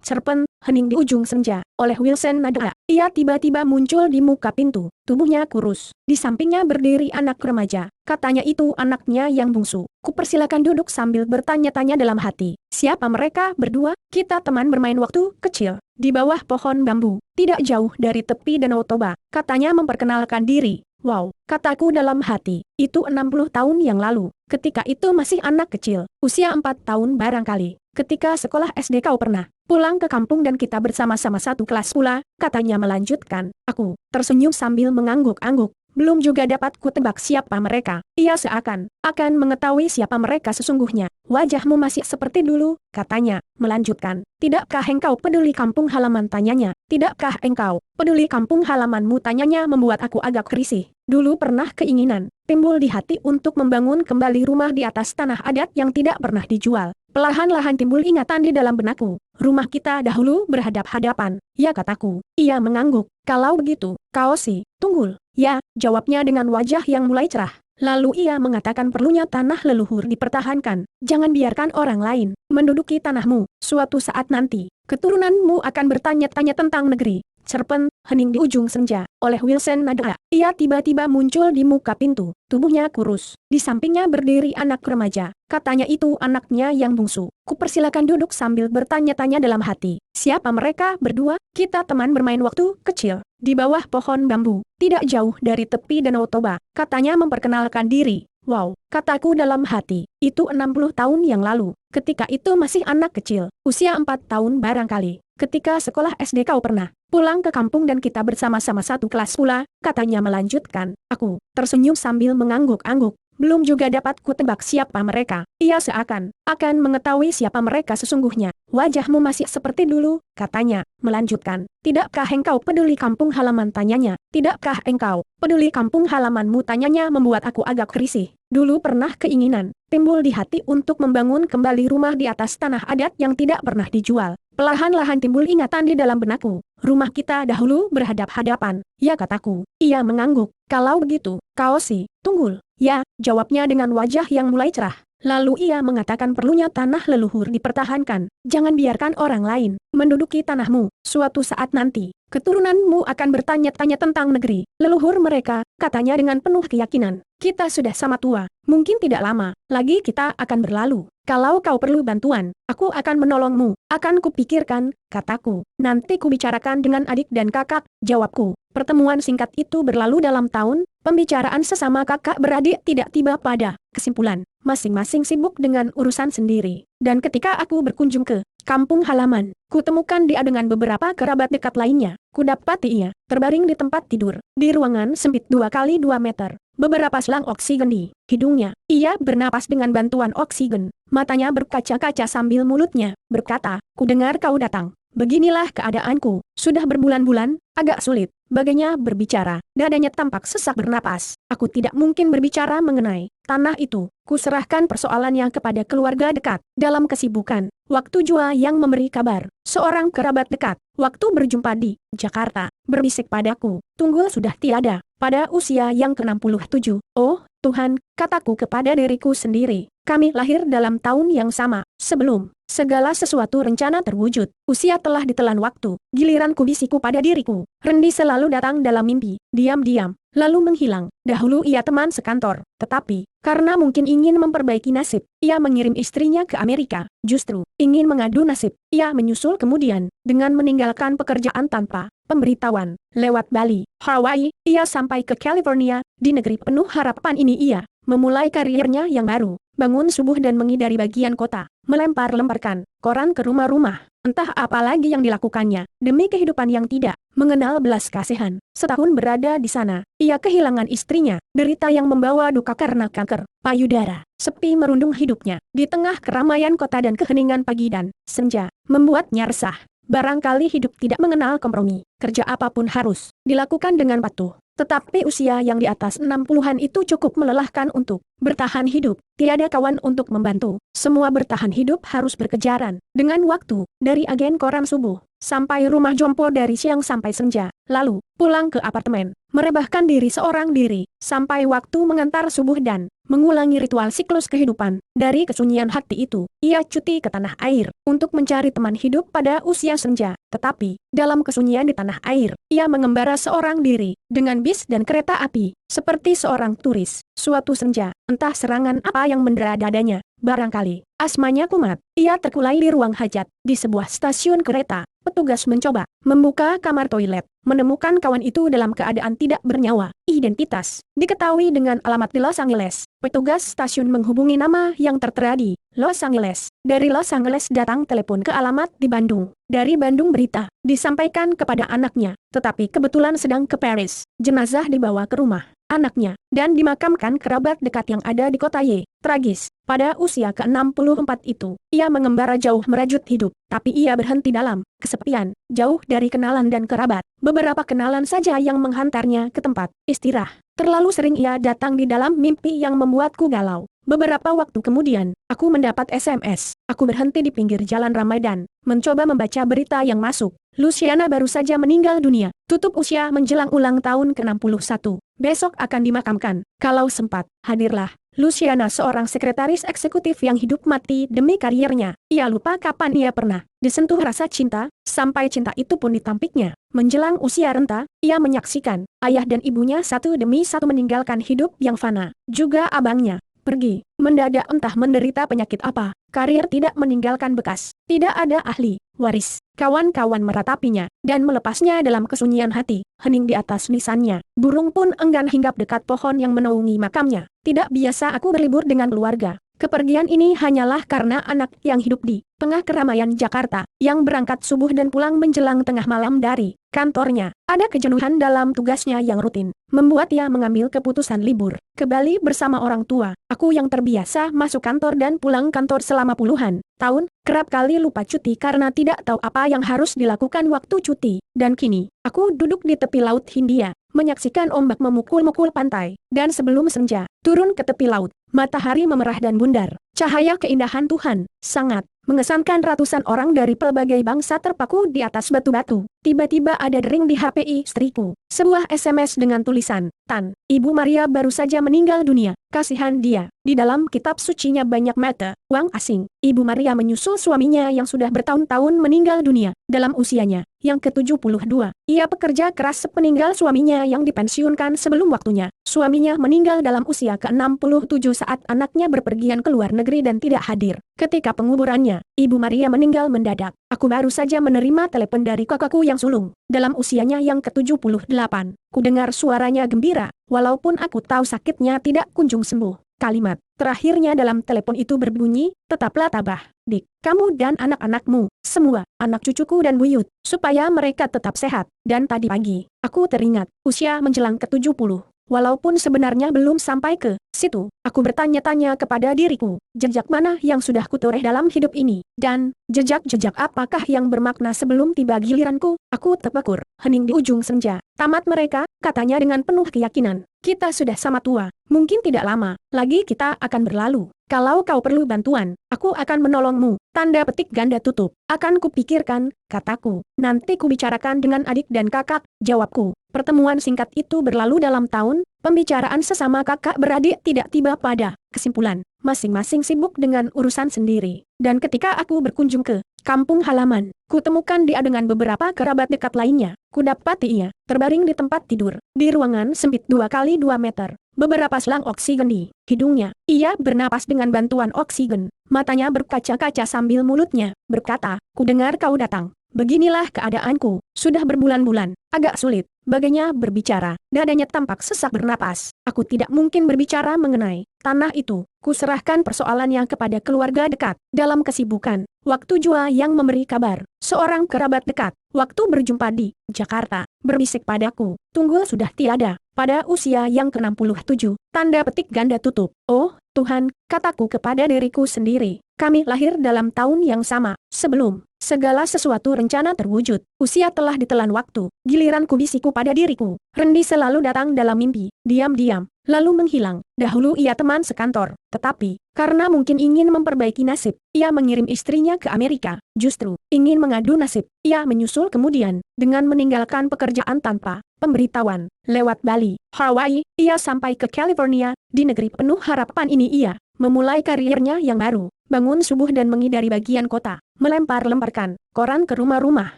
Cerpen, Hening di Ujung Senja, oleh Wilson Nadea. Ia tiba-tiba muncul di muka pintu, tubuhnya kurus. Di sampingnya berdiri anak remaja. Katanya itu anaknya yang bungsu. Kupersilakan duduk sambil bertanya-tanya dalam hati. Siapa mereka berdua? Kita teman bermain waktu kecil. Di bawah pohon bambu, tidak jauh dari tepi Danau Toba. Katanya memperkenalkan diri. Wow, kataku dalam hati, itu 60 tahun yang lalu. Ketika itu masih anak kecil, usia 4 tahun barangkali. Ketika sekolah SD kau pernah pulang ke kampung dan kita bersama-sama satu kelas pula, katanya melanjutkan. Aku tersenyum sambil mengangguk-angguk. Belum juga dapat kutebak siapa mereka. Ia seakan akan mengetahui siapa mereka sesungguhnya. Wajahmu masih seperti dulu, katanya, melanjutkan. Tidakkah engkau peduli kampung halaman, tanyanya. Tidakkah engkau peduli kampung halamanmu, tanyanya, membuat aku agak risih. Dulu pernah keinginan timbul di hati untuk membangun kembali rumah di atas tanah adat yang tidak pernah dijual. Perlahan-lahan timbul ingatan di dalam benakku. Rumah kita dahulu berhadap-hadapan. Ya, kataku. Ia mengangguk. Kalau begitu, kau si Tunggul. Ya, jawabnya dengan wajah yang mulai cerah. Lalu ia mengatakan perlunya tanah leluhur dipertahankan. Jangan biarkan orang lain menduduki tanahmu. Suatu saat nanti, keturunanmu akan bertanya-tanya tentang negeri. Cerpen, Hening di Ujung Senja, oleh Wilson Nadea. Ia tiba-tiba muncul di muka pintu, tubuhnya kurus. Di sampingnya berdiri anak remaja. Katanya itu anaknya yang bungsu. Kupersilakan duduk sambil bertanya-tanya dalam hati. Siapa mereka berdua? Kita teman bermain waktu kecil. Di bawah pohon bambu, tidak jauh dari tepi Danau Toba. Katanya memperkenalkan diri. Wow, kataku dalam hati, itu 60 tahun yang lalu. Ketika itu masih anak kecil, usia 4 tahun barangkali. Ketika sekolah SD kau pernah pulang ke kampung dan kita bersama-sama satu kelas pula, katanya melanjutkan. Aku tersenyum sambil mengangguk-angguk. Belum juga dapat kutebak siapa mereka. Ia seakan akan mengetahui siapa mereka sesungguhnya. Wajahmu masih seperti dulu, katanya, melanjutkan. Tidakkah engkau peduli kampung halaman, tanyanya. Tidakkah engkau peduli kampung halamanmu, tanyanya, membuat aku agak risih. Dulu pernah keinginan timbul di hati untuk membangun kembali rumah di atas tanah adat yang tidak pernah dijual. Perlahan-lahan timbul ingatan di dalam benakku. Rumah kita dahulu berhadap-hadapan. Ya, kataku. Ia mengangguk. Kalau begitu, kau si Tunggul. Ya, jawabnya dengan wajah yang mulai cerah. Lalu ia mengatakan perlunya tanah leluhur dipertahankan. Jangan biarkan orang lain menduduki tanahmu. Suatu saat nanti, keturunanmu akan bertanya-tanya tentang negeri leluhur mereka, katanya dengan penuh keyakinan. Kita sudah sama tua, mungkin tidak lama lagi kita akan berlalu. Kalau kau perlu bantuan, aku akan menolongmu. Akan kupikirkan, kataku. Nanti kubicarakan dengan adik dan kakak, jawabku. Pertemuan singkat itu berlalu dalam tahun. Pembicaraan sesama kakak beradik tidak tiba pada kesimpulan. Masing-masing sibuk dengan urusan sendiri. Dan ketika aku berkunjung ke kampung halaman, kutemukan dia dengan beberapa kerabat dekat lainnya. Kudapati ia terbaring di tempat tidur, di ruangan sempit 2 kali 2 meter. Beberapa selang oksigen di hidungnya. Ia bernapas dengan bantuan oksigen. Matanya berkaca-kaca sambil mulutnya berkata, "Kudengar kau datang. Beginilah keadaanku. Sudah berbulan-bulan, agak sulit baginya berbicara. Dadanya tampak sesak bernapas. Aku tidak mungkin berbicara mengenai tanah itu. Kuserahkan persoalannya kepada keluarga dekat. Dalam kesibukan, waktu jua yang memberi kabar. Seorang kerabat dekat, waktu berjumpa di Jakarta, berbisik padaku, Tunggul sudah tiada, pada usia yang ke-67. Oh, Tuhan, kataku kepada diriku sendiri. Kami lahir dalam tahun yang sama, sebelum segala sesuatu rencana terwujud. Usia telah ditelan waktu. Giliranku bisiku pada diriku. Rendi selalu datang dalam mimpi, diam-diam, lalu menghilang. Dahulu ia teman sekantor, tetapi karena mungkin ingin memperbaiki nasib, ia mengirim istrinya ke Amerika. Justru ingin mengadu nasib, ia menyusul kemudian dengan meninggalkan pekerjaan tanpa pemberitahuan. Lewat Bali, Hawaii, ia sampai ke California. Di negeri penuh harapan ini ia memulai karirnya yang baru. Bangun subuh dan mengidari bagian kota, melempar-lemparkan koran ke rumah-rumah. Entah apa lagi yang dilakukannya, demi kehidupan yang tidak mengenal belas kasihan. Setahun berada di sana, ia kehilangan istrinya, derita yang membawa duka karena kanker payudara. Sepi merundung hidupnya, di tengah keramaian kota dan keheningan pagi dan senja, membuatnya resah. Barangkali hidup tidak mengenal kompromi, kerja apapun harus dilakukan dengan patuh. Tetapi usia yang di atas 60-an itu cukup melelahkan untuk bertahan hidup. Tiada kawan untuk membantu. Semua bertahan hidup harus berkejaran dengan waktu, dari agen koran subuh sampai rumah jompo dari siang sampai senja. Lalu pulang ke apartemen, merebahkan diri seorang diri, sampai waktu mengantar subuh dan mengulangi ritual siklus kehidupan. Dari kesunyian hati itu, ia cuti ke tanah air untuk mencari teman hidup pada usia senja. Tetapi, dalam kesunyian di tanah air, ia mengembara seorang diri dengan bis dan kereta api, seperti seorang turis. Suatu senja, entah serangan apa yang mendera dadanya, barangkali asmanya kumat. Ia terkulai di ruang hajat di sebuah stasiun kereta. Petugas mencoba membuka kamar toilet, menemukan kawan itu dalam keadaan tidak bernyawa. Identitas diketahui dengan alamat di Los Angeles. Petugas stasiun menghubungi nama yang tertera di Los Angeles. Dari Los Angeles datang telepon ke alamat di Bandung. Dari Bandung berita disampaikan kepada anaknya, tetapi kebetulan sedang ke Paris. Jenazah dibawa ke rumah anaknya dan dimakamkan kerabat dekat yang ada di kota Y. Tragis, pada usia ke-64 itu, ia mengembara jauh merajut hidup, tapi ia berhenti dalam kesepian, jauh dari kenalan dan kerabat. Beberapa kenalan saja yang menghantarnya ke tempat istirahat. Terlalu sering ia datang di dalam mimpi yang membuatku galau. Beberapa waktu kemudian, aku mendapat SMS. Aku berhenti di pinggir jalan ramai dan mencoba membaca berita yang masuk. Luciana baru saja meninggal dunia. Tutup usia menjelang ulang tahun ke-61. Besok akan dimakamkan. Kalau sempat, hadirlah. Luciana seorang sekretaris eksekutif yang hidup mati demi karirnya. Ia lupa kapan ia pernah disentuh rasa cinta, sampai cinta itu pun ditampiknya. Menjelang usia renta, ia menyaksikan ayah dan ibunya satu demi satu meninggalkan hidup yang fana. Juga abangnya pergi, mendadak entah menderita penyakit apa. Karir tidak meninggalkan bekas. Tidak ada ahli waris. Kawan-kawan meratapinya dan melepasnya dalam kesunyian hati. Hening di atas lisannya. Burung pun enggan hinggap dekat pohon yang menaungi makamnya. Tidak biasa aku berlibur dengan keluarga. Kepergian ini hanyalah karena anak yang hidup di tengah keramaian Jakarta, yang berangkat subuh dan pulang menjelang tengah malam dari kantornya. Ada kejenuhan dalam tugasnya yang rutin, membuat ia mengambil keputusan libur ke Bali bersama orang tua. Aku yang terbiasa masuk kantor dan pulang kantor selama puluhan tahun, kerap kali lupa cuti karena tidak tahu apa yang harus dilakukan waktu cuti. Dan kini, aku duduk di tepi laut Hindia, menyaksikan ombak memukul-mukul pantai, dan sebelum senja, turun ke tepi laut. Matahari memerah dan bundar. Cahaya keindahan Tuhan, sangat mengesankan. Ratusan orang dari pelbagai bangsa terpaku di atas batu-batu. Tiba-tiba ada dering di HP istriku. Sebuah SMS dengan tulisan, "Tan, Ibu Maria baru saja meninggal dunia. Kasihan dia. Di dalam kitab sucinya banyak mata uang asing." Ibu Maria menyusul suaminya yang sudah bertahun-tahun meninggal dunia. Dalam usianya yang ke-72, ia pekerja keras sepeninggal suaminya yang dipensiunkan sebelum waktunya. Suaminya meninggal dalam usia ke-67 saat anaknya berpergian ke luar negeri dan tidak hadir ketika penguburannya. Ibu Maria meninggal mendadak. Aku baru saja menerima telepon dari kakakku yang sulung. Dalam usianya yang ke-78, ku dengar suaranya gembira, walaupun aku tahu sakitnya tidak kunjung sembuh. Kalimat terakhirnya dalam telepon itu berbunyi, "Tetaplah tabah, Dik, kamu dan anak-anakmu, semua, anak cucuku dan buyut, supaya mereka tetap sehat." Dan tadi pagi, aku teringat, usia menjelang ke-70. Walaupun sebenarnya belum sampai ke situ, aku bertanya-tanya kepada diriku, jejak mana yang sudah kutoreh dalam hidup ini, dan jejak-jejak apakah yang bermakna sebelum tiba giliranku. Aku terpekur, hening di ujung senja. "Tamat mereka," katanya dengan penuh keyakinan. "Kita sudah sama tua, mungkin tidak lama lagi kita akan berlalu. Kalau kau perlu bantuan, aku akan menolongmu." Tanda petik ganda tutup. "Akan kupikirkan," kataku. "Nanti kubicarakan dengan adik dan kakak," jawabku. Pertemuan singkat itu berlalu dalam tahun. Pembicaraan sesama kakak beradik tidak tiba pada kesimpulan. Masing-masing sibuk dengan urusan sendiri. Dan ketika aku berkunjung ke kampung halaman, kutemukan dia dengan beberapa kerabat dekat lainnya. Kudapati ia terbaring di tempat tidur, di ruangan sempit 2 kali 2 meter. Beberapa selang oksigen di hidungnya. Ia bernapas dengan bantuan oksigen. Matanya berkaca-kaca sambil mulutnya berkata, "Ku dengar kau datang. Beginilah keadaanku. Sudah berbulan-bulan. Agak sulit baginya berbicara. Dadanya tampak sesak bernapas. Aku tidak mungkin berbicara mengenai tanah itu. Kuserahkan persoalannya kepada keluarga dekat. Dalam kesibukan, waktu jua yang memberi kabar. Seorang kerabat dekat, waktu berjumpa di Jakarta, berbisik padaku, Tunggul sudah tiada. Pada usia yang ke-67, tanda petik ganda tutup. Oh, Tuhan, kataku kepada diriku sendiri. kami lahir dalam tahun yang sama. Sebelum segala sesuatu rencana terwujud, usia telah ditelan waktu. Giliranku bisiku pada diriku. Rendi selalu datang dalam mimpi, diam-diam, lalu menghilang. Dahulu ia teman sekantor, tetapi karena mungkin ingin memperbaiki nasib, ia mengirim istrinya ke Amerika. Justru ingin mengadu nasib, ia menyusul kemudian dengan meninggalkan pekerjaan tanpa pemberitahuan. Lewat Bali, Hawaii, ia sampai ke California. Di negeri penuh harapan ini ia memulai karirnya yang baru. Bangun subuh dan mengidari bagian kota, melempar-lemparkan koran ke rumah-rumah.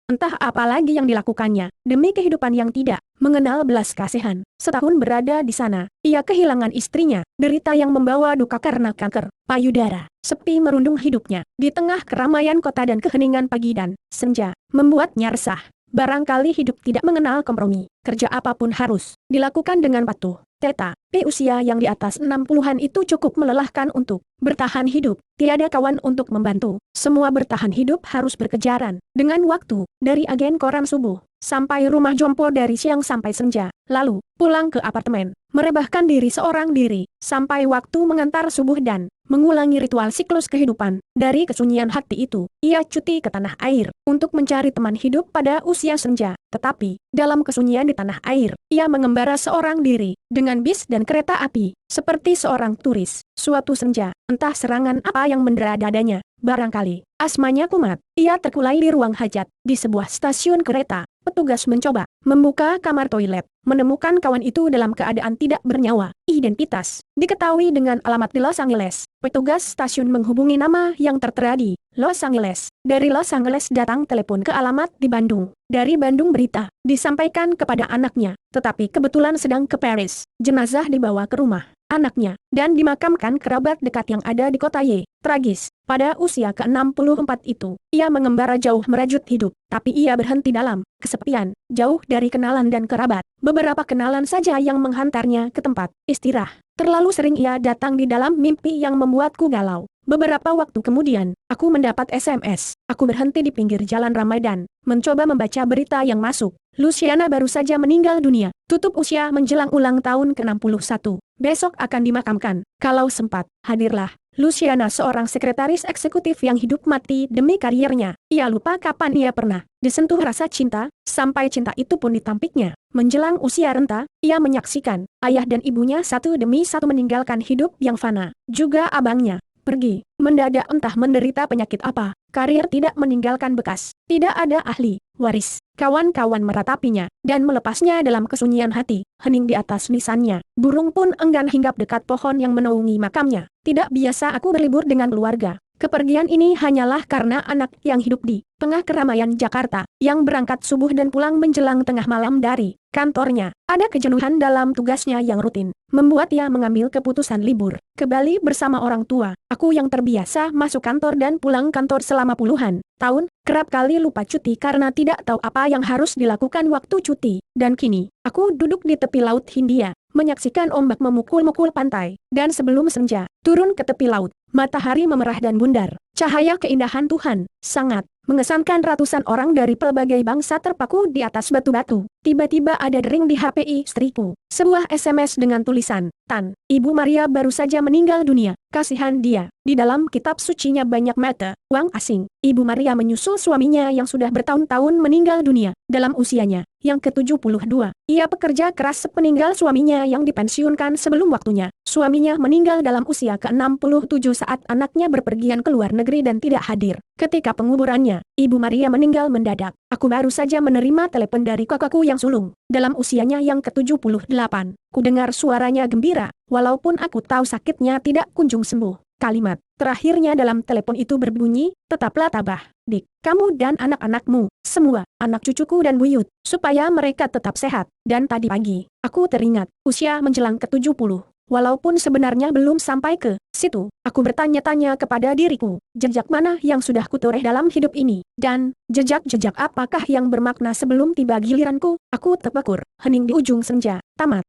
Entah apa lagi yang dilakukannya, demi kehidupan yang tidak mengenal belas kasihan. Setahun berada di sana, ia kehilangan istrinya, derita yang membawa duka karena kanker payudara. Sepi merundung hidupnya, di tengah keramaian kota dan keheningan pagi dan senja, membuatnya resah. Barangkali hidup tidak mengenal kompromi, kerja apapun harus dilakukan dengan patuh. Tetapi usia yang di atas 60-an itu cukup melelahkan untuk bertahan hidup. Tiada kawan untuk membantu. Semua bertahan hidup harus berkejaran dengan waktu, dari agen koran subuh sampai rumah jompo dari siang sampai senja, lalu pulang ke apartemen, merebahkan diri seorang diri, sampai waktu mengantar subuh dan mengulangi ritual siklus kehidupan. Dari kesunyian hati itu, ia cuti ke tanah air untuk mencari teman hidup pada usia senja. Tetapi, dalam kesunyian di tanah air, ia mengembara seorang diri, dengan bis dan kereta api, seperti seorang turis. Suatu senja, entah serangan apa yang mendera dadanya, barangkali asmanya kumat. Ia terkulai di ruang hajat, di sebuah stasiun kereta. Petugas mencoba membuka kamar toilet, menemukan kawan itu dalam keadaan tidak bernyawa. Identitas diketahui dengan alamat di Los Angeles. Petugas stasiun menghubungi nama yang tertera di Los Angeles. Dari Los Angeles datang telepon ke alamat di Bandung. Dari Bandung berita disampaikan kepada anaknya, tetapi kebetulan sedang ke Paris. Jenazah dibawa ke rumah anaknya dan dimakamkan kerabat dekat yang ada di kota Y. Tragis, pada usia ke-64 itu, ia mengembara jauh merajut hidup, tapi ia berhenti dalam kesepian, jauh dari kenalan dan kerabat. Beberapa kenalan saja yang menghantarnya ke tempat istirahat. Terlalu sering ia datang di dalam mimpi yang membuatku galau. Beberapa waktu kemudian, aku mendapat SMS. Aku berhenti di pinggir jalan ramai dan mencoba membaca berita yang masuk. Luciana baru saja meninggal dunia. Tutup usia menjelang ulang tahun ke-61. Besok akan dimakamkan. Kalau sempat, hadirlah. Luciana seorang sekretaris eksekutif yang hidup mati demi karirnya. Ia lupa kapan ia pernah disentuh rasa cinta, sampai cinta itu pun ditampiknya. Menjelang usia renta, ia menyaksikan ayah dan ibunya satu demi satu meninggalkan hidup yang fana. Juga abangnya pergi, mendadak entah menderita penyakit apa. Karir tidak meninggalkan bekas, tidak ada ahli waris. Kawan-kawan meratapinya, dan melepasnya dalam kesunyian hati. Hening di atas nisannya, burung pun enggan hinggap dekat pohon yang menaungi makamnya. Tidak biasa aku berlibur dengan keluarga. Kepergian ini hanyalah karena anak yang hidup di tengah keramaian Jakarta, yang berangkat subuh dan pulang menjelang tengah malam dari kantornya. Ada kejenuhan dalam tugasnya yang rutin, membuat ia mengambil keputusan libur ke Bali bersama orang tua. Aku yang terbiasa masuk kantor dan pulang kantor selama puluhan tahun, kerap kali lupa cuti karena tidak tahu apa yang harus dilakukan waktu cuti. Dan kini, aku duduk di tepi laut Hindia, menyaksikan ombak memukul-mukul pantai, dan sebelum senja, turun ke tepi laut. Matahari memerah dan bundar. Cahaya keindahan Tuhan sangat mengesankan. Ratusan orang dari pelbagai bangsa terpaku di atas batu-batu. Tiba-tiba ada dering di HP istriku. Sebuah SMS dengan tulisan, "Tan, Ibu Maria baru saja meninggal dunia. Kasihan dia. Di dalam kitab sucinya banyak mata uang asing." Ibu Maria menyusul suaminya yang sudah bertahun-tahun meninggal dunia. Dalam usianya yang ke-72, ia bekerja keras sepeninggal suaminya yang dipensiunkan sebelum waktunya. Suaminya meninggal dalam usia ke-67 saat anaknya berpergian ke luar negeri dan tidak hadir ketika penguburannya. Ibu Maria meninggal mendadak. Aku baru saja menerima telepon dari kakakku yang sulung. Dalam usianya yang ke-78, ku dengar suaranya gembira, walaupun aku tahu sakitnya tidak kunjung sembuh. Kalimat terakhirnya dalam telepon itu berbunyi, "Tetaplah tabah, Dik, kamu dan anak-anakmu, semua, anak cucuku dan buyut, supaya mereka tetap sehat." Dan tadi pagi, aku teringat, usia menjelang ke-70. Walaupun sebenarnya belum sampai ke situ, aku bertanya-tanya kepada diriku, jejak mana yang sudah kutoreh dalam hidup ini, dan jejak-jejak apakah yang bermakna sebelum tiba giliranku. Aku terpekur, hening di ujung senja. Tamat.